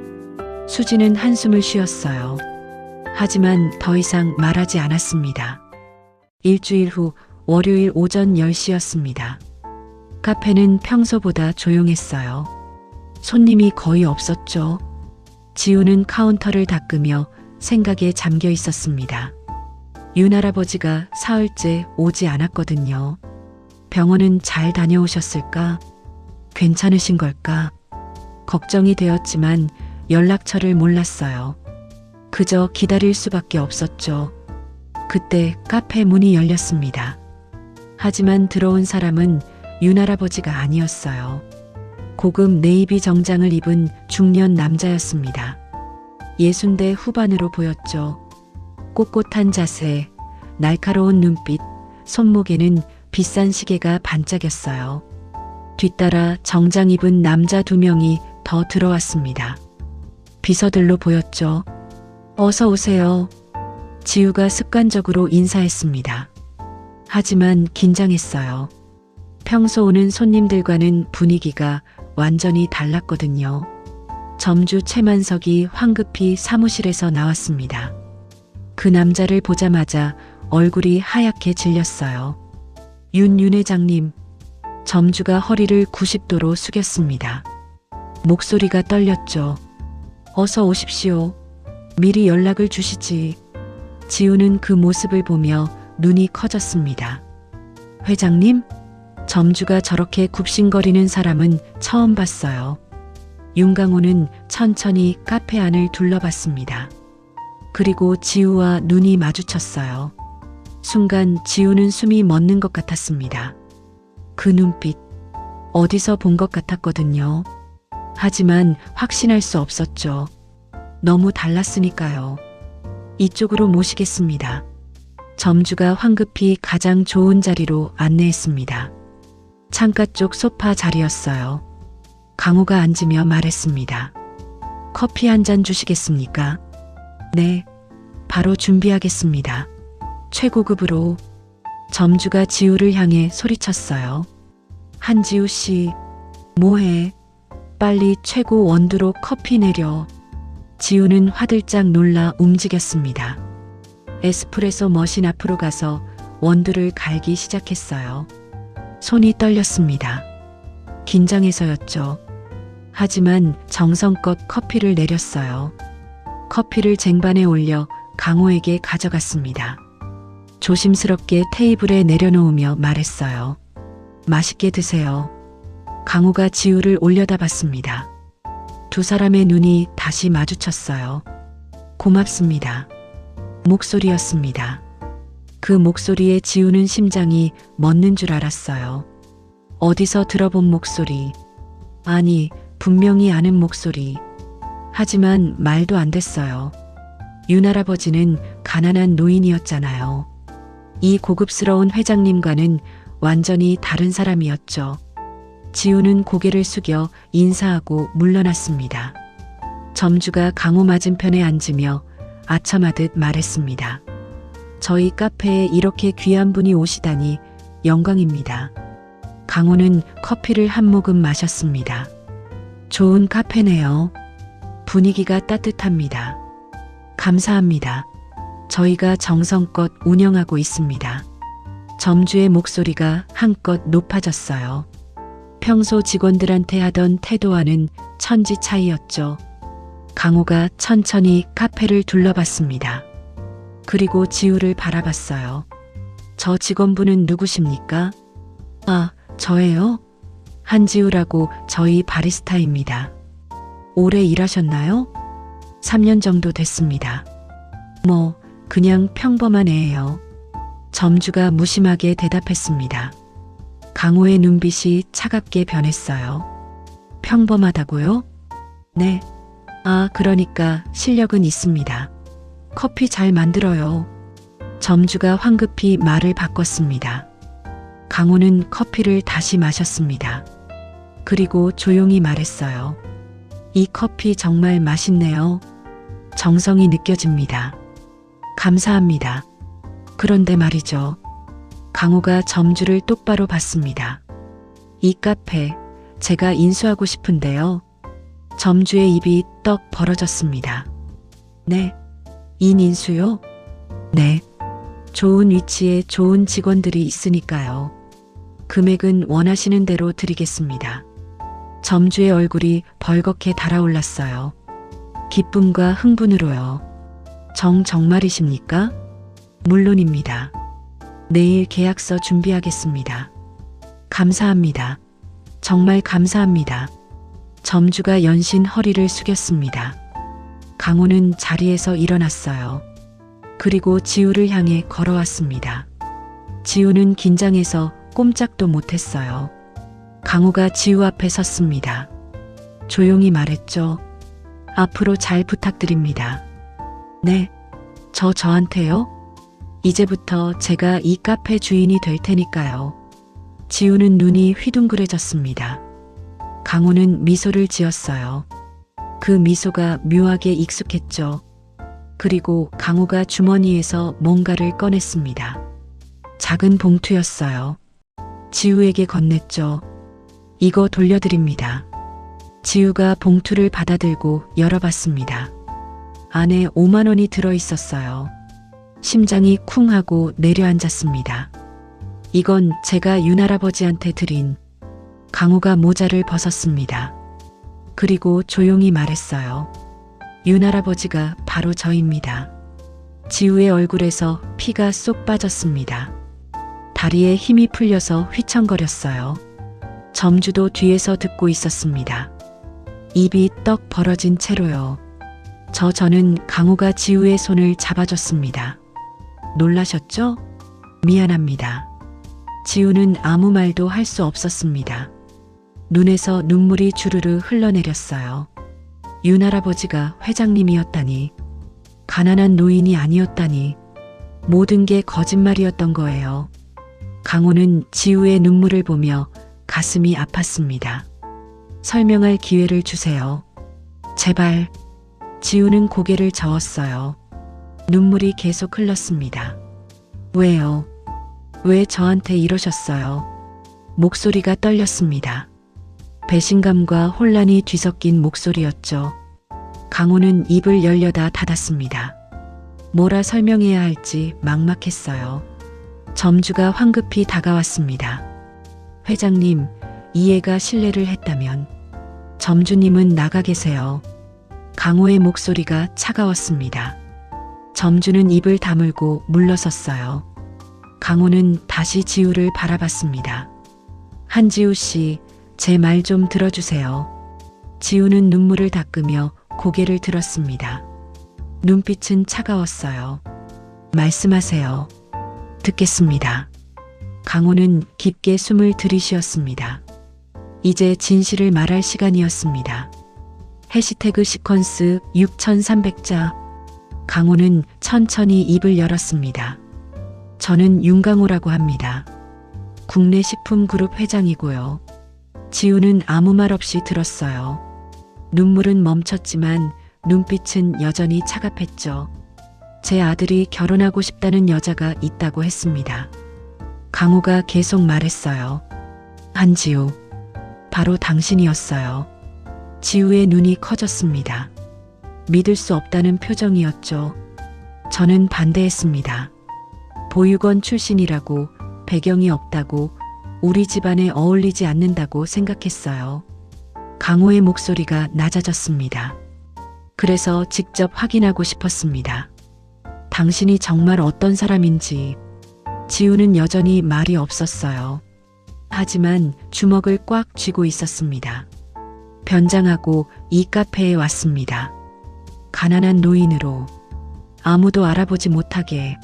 수지는 한숨을 쉬었어요. 하지만 더 이상 말하지 않았습니다. 일주일 후 월요일 오전 10시였습니다. 카페는 평소보다 조용했어요. 손님이 거의 없었죠. 지우는 카운터를 닦으며 생각에 잠겨 있었습니다. 윤 할아버지가 사흘째 오지 않았거든요. 병원은 잘 다녀오셨을까? 괜찮으신 걸까? 걱정이 되었지만 연락처를 몰랐어요. 그저 기다릴 수밖에 없었죠. 그때 카페 문이 열렸습니다. 하지만 들어온 사람은 윤할아버지가 아니었어요. 고급 네이비 정장을 입은 중년 남자였습니다. 60대 후반으로 보였죠. 꼿꼿한 자세, 날카로운 눈빛, 손목에는 비싼 시계가 반짝였어요. 뒤따라 정장 입은 남자 2명이 더 들어왔습니다. 비서들로 보였죠. 어서 오세요. 지우가 습관적으로 인사했습니다. 하지만 긴장했어요. 평소 오는 손님들과는 분위기가 완전히 달랐거든요. 점주 최만석이 황급히 사무실에서 나왔습니다. 그 남자를 보자마자 얼굴이 하얗게 질렸어요. 윤 회장님. 점주가 허리를 90도로 숙였습니다. 목소리가 떨렸죠. 어서 오십시오. 미리 연락을 주시지. 지우는 그 모습을 보며 눈이 커졌습니다. 회장님? 점주가 저렇게 굽신거리는 사람은 처음 봤어요. 윤강호는 천천히 카페 안을 둘러봤습니다. 그리고 지우와 눈이 마주쳤어요. 순간 지우는 숨이 멎는 것 같았습니다. 그 눈빛, 어디서 본 것 같았거든요. 하지만 확신할 수 없었죠. 너무 달랐으니까요. 이쪽으로 모시겠습니다. 점주가 황급히 가장 좋은 자리로 안내했습니다. 창가 쪽 소파 자리였어요. 강호가 앉으며 말했습니다. 커피 한 잔 주시겠습니까? 네, 바로 준비하겠습니다. 최고급으로. 점주가 지우를 향해 소리쳤어요. 한지우 씨, 뭐해? 빨리 최고 원두로 커피 내려. 지우는 화들짝 놀라 움직였습니다. 에스프레소 머신 앞으로 가서 원두를 갈기 시작했어요. 손이 떨렸습니다. 긴장해서였죠. 하지만 정성껏 커피를 내렸어요. 커피를 쟁반에 올려 강호에게 가져갔습니다. 조심스럽게 테이블에 내려놓으며 말했어요. 맛있게 드세요. 강호가 지우를 올려다봤습니다. 두 사람의 눈이 다시 마주쳤어요. 고맙습니다. 목소리였습니다. 그 목소리에 지우는 심장이 멎는 줄 알았어요. 어디서 들어본 목소리. 아니, 분명히 아는 목소리. 하지만 말도 안 됐어요. 윤할아버지는 가난한 노인이었잖아요. 이 고급스러운 회장님과는 완전히 다른 사람이었죠. 지우는 고개를 숙여 인사하고 물러났습니다. 점주가 강호 맞은편에 앉으며 아첨하듯 말했습니다. 저희 카페에 이렇게 귀한 분이 오시다니 영광입니다. 강호는 커피를 한 모금 마셨습니다. 좋은 카페네요. 분위기가 따뜻합니다. 감사합니다. 저희가 정성껏 운영하고 있습니다. 점주의 목소리가 한껏 높아졌어요. 평소 직원들한테 하던 태도와는 천지 차이였죠. 강호가 천천히 카페를 둘러봤습니다. 그리고 지우를 바라봤어요. 저 직원분은 누구십니까? 아, 저예요? 한지우라고 저희 바리스타입니다. 오래 일하셨나요? 3년 정도 됐습니다. 뭐, 그냥 평범한 애예요. 점주가 무심하게 대답했습니다. 강호의 눈빛이 차갑게 변했어요. 평범하다고요? 네. 아, 그러니까 실력은 있습니다. 커피 잘 만들어요. 점주가 황급히 말을 바꿨습니다. 강호는 커피를 다시 마셨습니다. 그리고 조용히 말했어요. 이 커피 정말 맛있네요. 정성이 느껴집니다. 감사합니다. 그런데 말이죠. 강호가 점주를 똑바로 봤습니다. 이 카페 제가 인수하고 싶은데요. 점주의 입이 떡 벌어졌습니다. 네. 인수요? 네. 좋은 위치에 좋은 직원들이 있으니까요. 금액은 원하시는 대로 드리겠습니다. 점주의 얼굴이 벌겋게 달아올랐어요. 기쁨과 흥분으로요. 정말이십니까? 물론입니다. 내일 계약서 준비하겠습니다. 감사합니다. 정말 감사합니다. 점주가 연신 허리를 숙였습니다. 강호는 자리에서 일어났어요. 그리고 지우를 향해 걸어왔습니다. 지우는 긴장해서 꼼짝도 못했어요. 강호가 지우 앞에 섰습니다. 조용히 말했죠. 앞으로 잘 부탁드립니다. 네, 저한테요? 이제부터 제가 이 카페 주인이 될 테니까요. 지우는 눈이 휘둥그레졌습니다. 강호는 미소를 지었어요. 그 미소가 묘하게 익숙했죠. 그리고 강호가 주머니에서 뭔가를 꺼냈습니다. 작은 봉투였어요. 지우에게 건넸죠. 이거 돌려드립니다. 지우가 봉투를 받아들고 열어봤습니다. 안에 5만 원이 들어있었어요. 심장이 쿵 하고 내려앉았습니다. 이건 제가 윤할아버지한테 드린. 강호가 모자를 벗었습니다. 그리고 조용히 말했어요. 윤할아버지가 바로 저입니다. 지우의 얼굴에서 피가 쏙 빠졌습니다. 다리에 힘이 풀려서 휘청거렸어요. 점주도 뒤에서 듣고 있었습니다. 입이 떡 벌어진 채로요. 저는 강호가 지우의 손을 잡아줬습니다. 놀라셨죠? 미안합니다. 지우는 아무 말도 할 수 없었습니다. 눈에서 눈물이 주르르 흘러내렸어요. 윤할아버지가 회장님이었다니, 가난한 노인이 아니었다니, 모든 게 거짓말이었던 거예요. 강호는 지우의 눈물을 보며 가슴이 아팠습니다. 설명할 기회를 주세요. 제발. 지우는 고개를 저었어요. 눈물이 계속 흘렀습니다. 왜요? 왜 저한테 이러셨어요? 목소리가 떨렸습니다. 배신감과 혼란이 뒤섞인 목소리였죠. 강호는 입을 열려다 닫았습니다. 뭐라 설명해야 할지 막막했어요. 점주가 황급히 다가왔습니다. 회장님, 이해가 실례를 했다면 점주님은 나가 계세요. 강호의 목소리가 차가웠습니다. 점주는 입을 다물고 물러섰어요. 강호는 다시 지우를 바라봤습니다. 한지우 씨, 제 말 좀 들어주세요. 지우는 눈물을 닦으며 고개를 들었습니다. 눈빛은 차가웠어요. 말씀하세요. 듣겠습니다. 강호는 깊게 숨을 들이쉬었습니다. 이제 진실을 말할 시간이었습니다. 해시태그 시퀀스 6300자. 강호는 천천히 입을 열었습니다. 저는 윤강호라고 합니다. 국내 식품그룹 회장이고요. 지우는 아무 말 없이 들었어요. 눈물은 멈췄지만 눈빛은 여전히 차갑했죠. 제 아들이 결혼하고 싶다는 여자가 있다고 했습니다. 강호가 계속 말했어요. 한지우, 바로 당신이었어요. 지우의 눈이 커졌습니다. 믿을 수 없다는 표정이었죠. 저는 반대했습니다. 보육원 출신이라고, 배경이 없다고, 우리 집안에 어울리지 않는다고 생각했어요. 강호의 목소리가 낮아졌습니다. 그래서 직접 확인하고 싶었습니다. 당신이 정말 어떤 사람인지. 지우는 여전히 말이 없었어요. 하지만 주먹을 꽉 쥐고 있었습니다. 변장하고 이 카페에 왔습니다. 가난한 노인으로, 아무도 알아보지 못하게.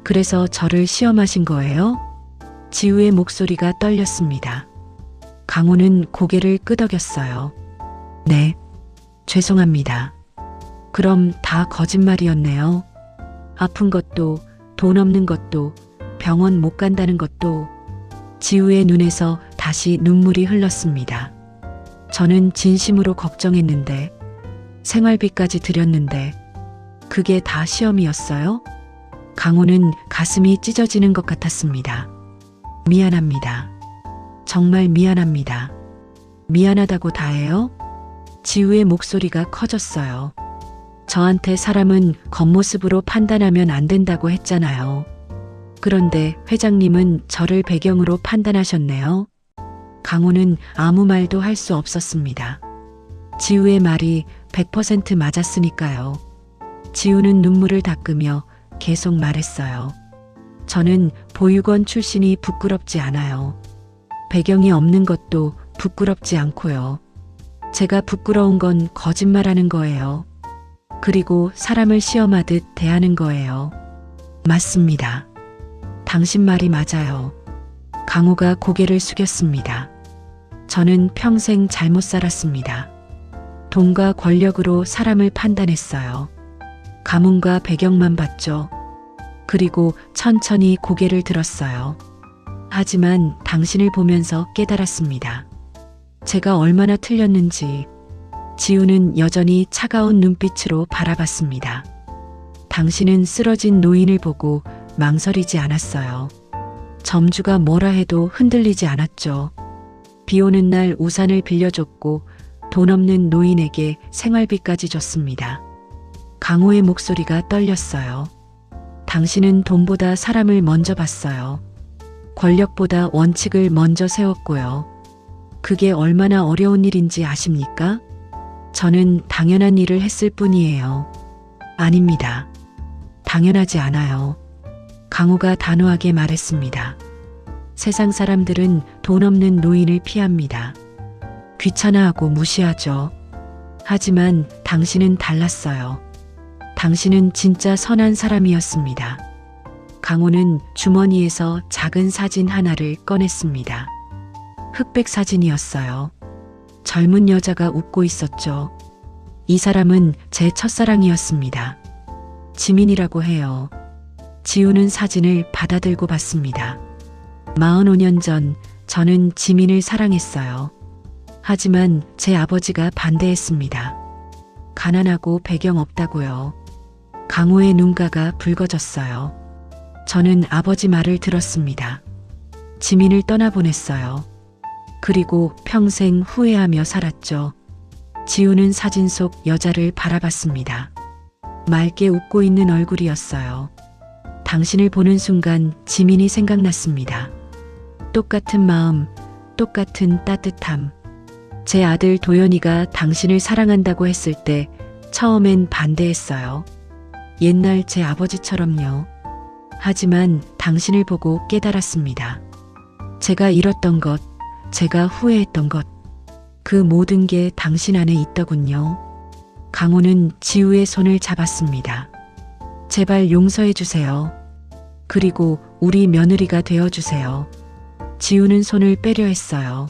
그래서 저를 시험하신 거예요? 지우의 목소리가 떨렸습니다. 강호는 고개를 끄덕였어요. 네, 죄송합니다. 그럼 다 거짓말이었네요. 아픈 것도, 돈 없는 것도, 병원 못 간다는 것도. 지우의 눈에서 다시 눈물이 흘렀습니다. 저는 진심으로 걱정했는데, 생활비까지 드렸는데, 그게 다 시험이었어요? 강호는 가슴이 찢어지는 것 같았습니다. 미안합니다. 정말 미안합니다. 미안하다고 다해요? 지우의 목소리가 커졌어요. 저한테 사람은 겉모습으로 판단하면 안 된다고 했잖아요. 그런데 회장님은 저를 배경으로 판단하셨네요. 강호는 아무 말도 할 수 없었습니다. 지우의 말이 100% 맞았으니까요. 지우는 눈물을 닦으며 계속 말했어요. 저는 보육원 출신이 부끄럽지 않아요. 배경이 없는 것도 부끄럽지 않고요. 제가 부끄러운 건 거짓말하는 거예요. 그리고 사람을 시험하듯 대하는 거예요. 맞습니다. 당신 말이 맞아요. 강호가 고개를 숙였습니다. 저는 평생 잘못 살았습니다. 돈과 권력으로 사람을 판단했어요. 가문과 배경만 봤죠. 그리고 천천히 고개를 들었어요. 하지만 당신을 보면서 깨달았습니다. 제가 얼마나 틀렸는지. 지우는 여전히 차가운 눈빛으로 바라봤습니다. 당신은 쓰러진 노인을 보고 망설이지 않았어요. 점주가 뭐라 해도 흔들리지 않았죠. 비 오는 날 우산을 빌려줬고 돈 없는 노인에게 생활비까지 줬습니다. 강호의 목소리가 떨렸어요. 당신은 돈보다 사람을 먼저 봤어요. 권력보다 원칙을 먼저 세웠고요. 그게 얼마나 어려운 일인지 아십니까? 저는 당연한 일을 했을 뿐이에요. 아닙니다. 당연하지 않아요. 강호가 단호하게 말했습니다. 세상 사람들은 돈 없는 노인을 피합니다. 귀찮아하고 무시하죠. 하지만 당신은 달랐어요. 당신은 진짜 선한 사람이었습니다. 강호는 주머니에서 작은 사진 하나를 꺼냈습니다. 흑백 사진이었어요. 젊은 여자가 웃고 있었죠. 이 사람은 제 첫사랑이었습니다. 지민이라고 해요. 지우는 사진을 받아들고 봤습니다. 45년 전 저는 지민을 사랑했어요. 하지만 제 아버지가 반대했습니다. 가난하고 배경 없다고요. 강호의 눈가가 붉어졌어요. 저는 아버지 말을 들었습니다. 지민을 떠나보냈어요. 그리고 평생 후회하며 살았죠. 지우는 사진 속 여자를 바라봤습니다. 맑게 웃고 있는 얼굴이었어요. 당신을 보는 순간 지민이 생각났습니다. 똑같은 마음, 똑같은 따뜻함. 제 아들 도연이가 당신을 사랑한다고 했을 때 처음엔 반대했어요. 옛날 제 아버지처럼요. 하지만 당신을 보고 깨달았습니다. 제가 잃었던 것, 제가 후회했던 것, 그 모든 게 당신 안에 있더군요. 강호는 지우의 손을 잡았습니다. 제발 용서해 주세요. 그리고 우리 며느리가 되어 주세요. 지우는 손을 빼려 했어요.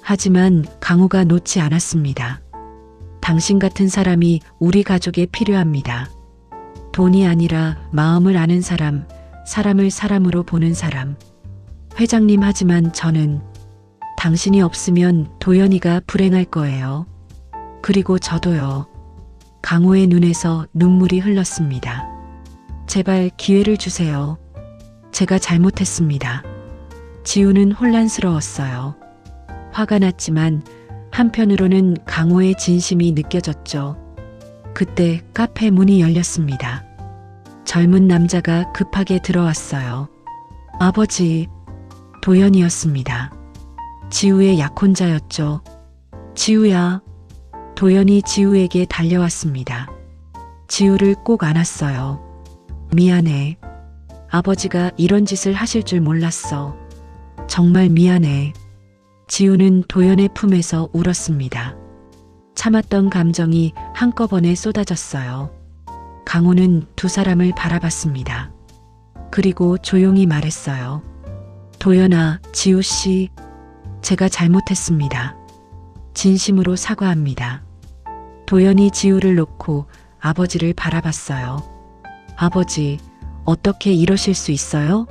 하지만 강호가 놓지 않았습니다. 당신 같은 사람이 우리 가족에 필요합니다. 돈이 아니라 마음을 아는 사람, 사람을 사람으로 보는 사람. 회장님, 하지만 저는 당신이 없으면 도연이가 불행할 거예요. 그리고 저도요. 강호의 눈에서 눈물이 흘렀습니다. 제발 기회를 주세요. 제가 잘못했습니다. 지우는 혼란스러웠어요. 화가 났지만 한편으로는 강호의 진심이 느껴졌죠. 그때 카페 문이 열렸습니다. 젊은 남자가 급하게 들어왔어요. 아버지, 도연이었습니다. 지우의 약혼자였죠. 지우야. 도연이 지우에게 달려왔습니다. 지우를 꼭 안았어요. 미안해. 아버지가 이런 짓을 하실 줄 몰랐어. 정말 미안해. 지우는 도연의 품에서 울었습니다. 참았던 감정이 한꺼번에 쏟아졌어요. 강호는 두 사람을 바라봤습니다. 그리고 조용히 말했어요. 도연아, 지우 씨, 제가 잘못했습니다. 진심으로 사과합니다. 도연이 지우를 놓고 아버지를 바라봤어요. 아버지, 어떻게 이러실 수 있어요?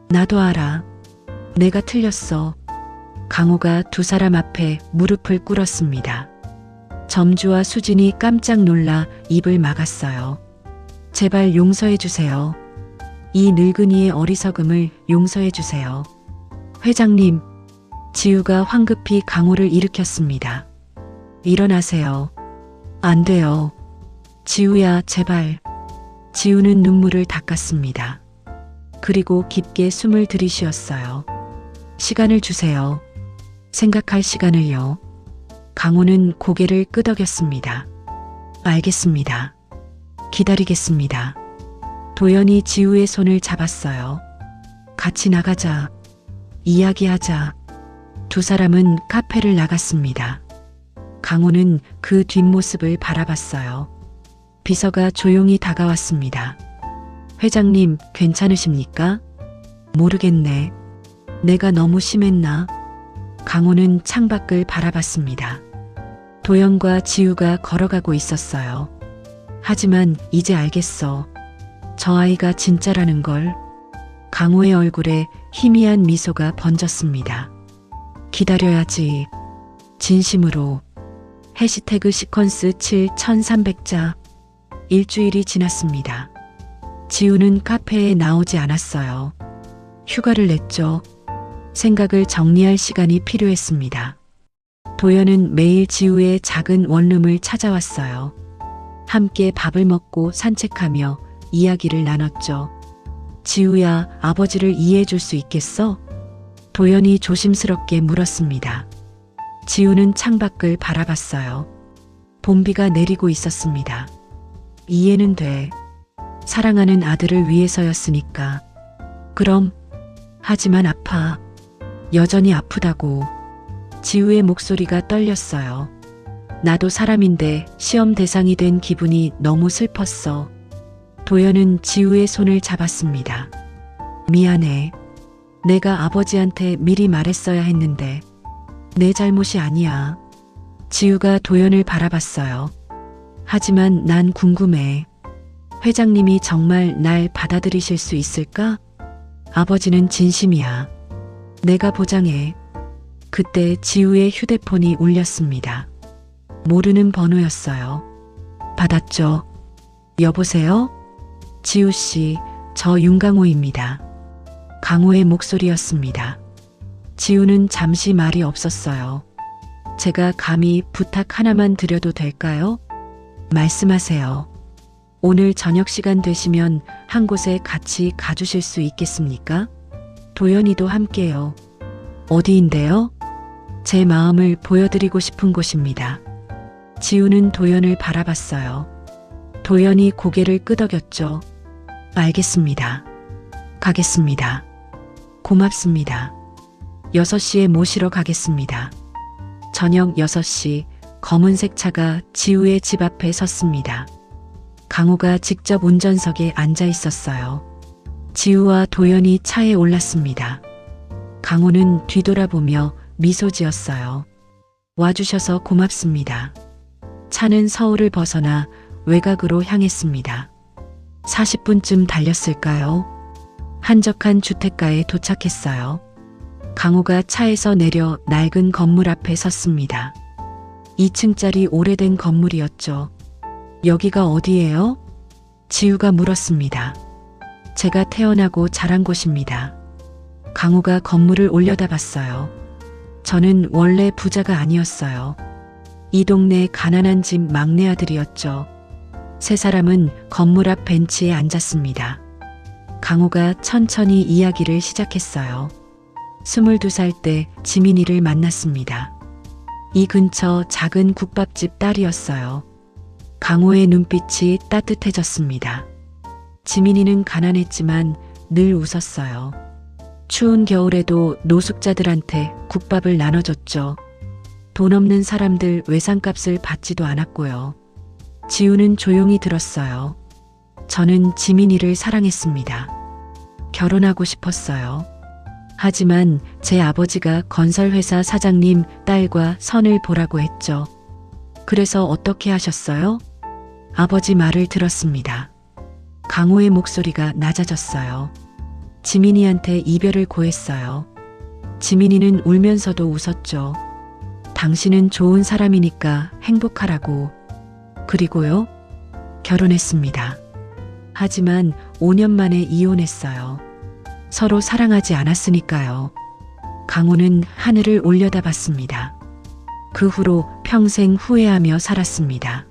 나도 알아. 내가 틀렸어. 강호가 두 사람 앞에 무릎을 꿇었습니다. 점주와 수진이 깜짝 놀라 입을 막았어요. 제발 용서해 주세요. 이 늙은이의 어리석음을 용서해 주세요. 회장님, 지우가 황급히 강호를 일으켰습니다. 일어나세요. 안 돼요. 지우야, 제발. 지우는 눈물을 닦았습니다. 그리고 깊게 숨을 들이쉬었어요. 시간을 주세요. 생각할 시간을요. 강호는 고개를 끄덕였습니다. 알겠습니다. 기다리겠습니다. 도연이 지우의 손을 잡았어요. 같이 나가자. 이야기하자. 두 사람은 카페를 나갔습니다. 강호는 그 뒷모습을 바라봤어요. 비서가 조용히 다가왔습니다. 회장님, 괜찮으십니까? 모르겠네. 내가 너무 심했나? 강호는 창밖을 바라봤습니다. 도연과 지우가 걸어가고 있었어요. 하지만 이제 알겠어. 저 아이가 진짜라는 걸. 강호의 얼굴에 희미한 미소가 번졌습니다. 기다려야지. 진심으로. 해시태그 시퀀스 7300자. 일주일이 지났습니다. 지우는 카페에 나오지 않았어요. 휴가를 냈죠. 생각을 정리할 시간이 필요했습니다. 도연은 매일 지우의 작은 원룸을 찾아왔어요. 함께 밥을 먹고 산책하며 이야기를 나눴죠. 지우야, 아버지를 이해해 줄 수 있겠어? 도연이 조심스럽게 물었습니다. 지우는 창밖을 바라봤어요. 봄비가 내리고 있었습니다. 이해는 돼. 사랑하는 아들을 위해서였으니까. 그럼, 하지만 아파. 여전히 아프다고. 지우의 목소리가 떨렸어요. 나도 사람인데 시험 대상이 된 기분이 너무 슬펐어. 도연은 지우의 손을 잡았습니다. 미안해. 내가 아버지한테 미리 말했어야 했는데. 내 잘못이 아니야. 지우가 도연을 바라봤어요. 하지만 난 궁금해. 회장님이 정말 날 받아들이실 수 있을까? 아버지는 진심이야. 내가 보장해. 그때 지우의 휴대폰이 울렸습니다. 모르는 번호였어요. 받았죠. 여보세요? 지우 씨, 저 윤강호입니다. 강호의 목소리였습니다. 지우는 잠시 말이 없었어요. 제가 감히 부탁 하나만 드려도 될까요? 말씀하세요. 오늘 저녁 시간 되시면 한 곳에 같이 가주실 수 있겠습니까? 도연이도 함께요. 어디인데요? 제 마음을 보여드리고 싶은 곳입니다. 지우는 도연을 바라봤어요. 도연이 고개를 끄덕였죠. 알겠습니다. 가겠습니다. 고맙습니다. 6시에 모시러 가겠습니다. 저녁 6시 검은색 차가 지우의 집 앞에 섰습니다. 강호가 직접 운전석에 앉아 있었어요. 지우와 도연이 차에 올랐습니다. 강호는 뒤돌아보며 미소 지었어요. 와주셔서 고맙습니다. 차는 서울을 벗어나 외곽으로 향했습니다. 40분쯤 달렸을까요? 한적한 주택가에 도착했어요. 강호가 차에서 내려 낡은 건물 앞에 섰습니다. 2층짜리 오래된 건물이었죠. 여기가 어디예요? 지우가 물었습니다. 제가 태어나고 자란 곳입니다. 강호가 건물을 올려다봤어요. 저는 원래 부자가 아니었어요. 이 동네 가난한 집 막내 아들이었죠. 세 사람은 건물 앞 벤치에 앉았습니다. 강호가 천천히 이야기를 시작했어요. 22살 때 지민이를 만났습니다. 이 근처 작은 국밥집 딸이었어요. 강호의 눈빛이 따뜻해졌습니다. 지민이는 가난했지만 늘 웃었어요. 추운 겨울에도 노숙자들한테 국밥을 나눠줬죠. 돈 없는 사람들 외상값을 받지도 않았고요. 지우는 조용히 들었어요. 저는 지민이를 사랑했습니다. 결혼하고 싶었어요. 하지만 제 아버지가 건설회사 사장님 딸과 선을 보라고 했죠. 그래서 어떻게 하셨어요? 아버지 말을 들었습니다. 강호의 목소리가 낮아졌어요. 지민이한테 이별을 고했어요. 지민이는 울면서도 웃었죠. 당신은 좋은 사람이니까 행복하라고. 그리고요? 결혼했습니다. 하지만 5년 만에 이혼했어요. 서로 사랑하지 않았으니까요. 강호는 하늘을 올려다봤습니다. 그 후로 평생 후회하며 살았습니다.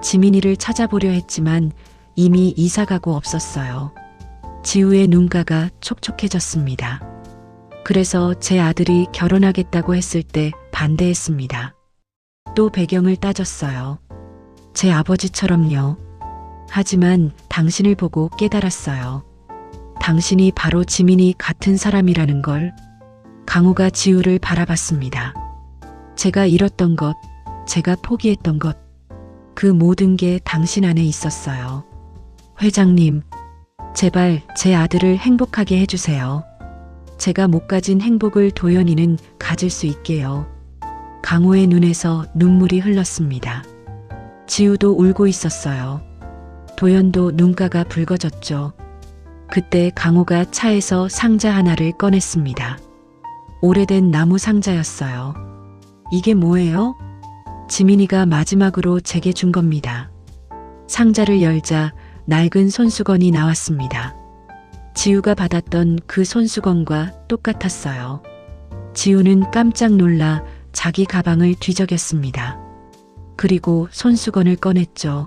지민이를 찾아보려 했지만 이미 이사가고 없었어요. 지우의 눈가가 촉촉해졌습니다. 그래서 제 아들이 결혼하겠다고 했을 때 반대했습니다. 또 배경을 따졌어요. 제 아버지처럼요. 하지만 당신을 보고 깨달았어요. 당신이 바로 지민이 같은 사람이라는 걸. 강호가 지우를 바라봤습니다. 제가 잃었던 것, 제가 포기했던 것, 그 모든 게 당신 안에 있었어요. 회장님, 제발 제 아들을 행복하게 해주세요. 제가 못 가진 행복을 도연이는 가질 수 있게요. 강호의 눈에서 눈물이 흘렀습니다. 지우도 울고 있었어요. 도연도 눈가가 붉어졌죠. 그때 강호가 차에서 상자 하나를 꺼냈습니다. 오래된 나무 상자였어요. 이게 뭐예요? 지민이가 마지막으로 제게 준 겁니다. 상자를 열자 낡은 손수건이 나왔습니다. 지우가 받았던 그 손수건과 똑같았어요. 지우는 깜짝 놀라 자기 가방을 뒤적였습니다. 그리고 손수건을 꺼냈죠.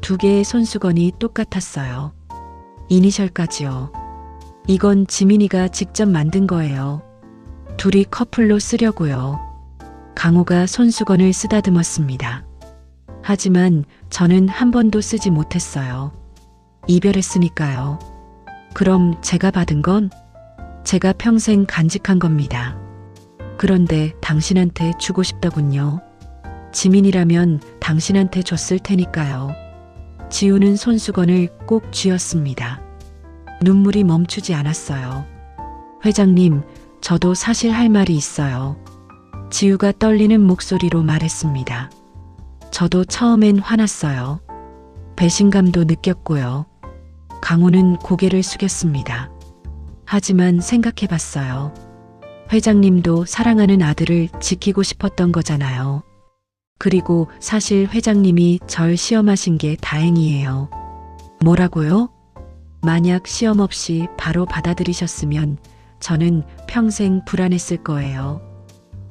두 개의 손수건이 똑같았어요. 이니셜까지요. 이건 지민이가 직접 만든 거예요. 둘이 커플로 쓰려고요. 강호가 손수건을 쓰다듬었습니다. 하지만 저는 한 번도 쓰지 못했어요. 이별했으니까요. 그럼 제가 받은 건 제가 평생 간직한 겁니다. 그런데 당신한테 주고 싶더군요. 지민이라면 당신한테 줬을 테니까요. 지우는 손수건을 꼭 쥐었습니다. 눈물이 멈추지 않았어요. 회장님, 저도 사실 할 말이 있어요. 지우가 떨리는 목소리로 말했습니다. 저도 처음엔 화났어요. 배신감도 느꼈고요. 강호는 고개를 숙였습니다. 하지만 생각해봤어요. 회장님도 사랑하는 아들을 지키고 싶었던 거잖아요. 그리고 사실 회장님이 절 시험하신 게 다행이에요. 뭐라고요? 만약 시험 없이 바로 받아들이셨으면 저는 평생 불안했을 거예요.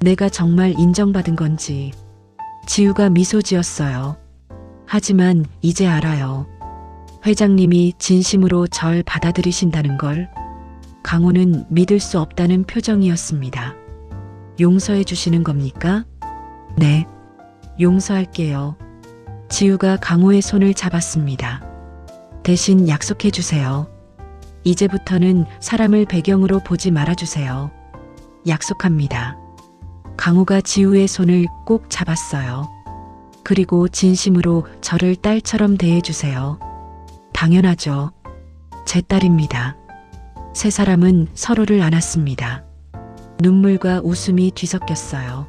내가 정말 인정받은 건지. 지우가 미소 지었어요. 하지만 이제 알아요. 회장님이 진심으로 절 받아들이신다는 걸. 강호는 믿을 수 없다는 표정이었습니다. 용서해 주시는 겁니까? 네. 용서할게요. 지우가 강호의 손을 잡았습니다. 대신 약속해 주세요. 이제부터는 사람을 배경으로 보지 말아주세요. 약속합니다. 강호가 지우의 손을 꼭 잡았어요. 그리고 진심으로 저를 딸처럼 대해주세요. 당연하죠. 제 딸입니다. 세 사람은 서로를 안았습니다. 눈물과 웃음이 뒤섞였어요.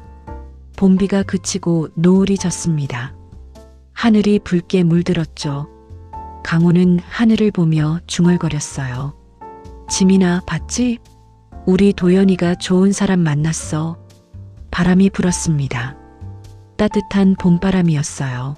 봄비가 그치고 노을이 졌습니다. 하늘이 붉게 물들었죠. 강호는 하늘을 보며 중얼거렸어요. 지민아, 봤지? 우리 도연이가 좋은 사람 만났어. 바람이 불었습니다. 따뜻한 봄바람이었어요.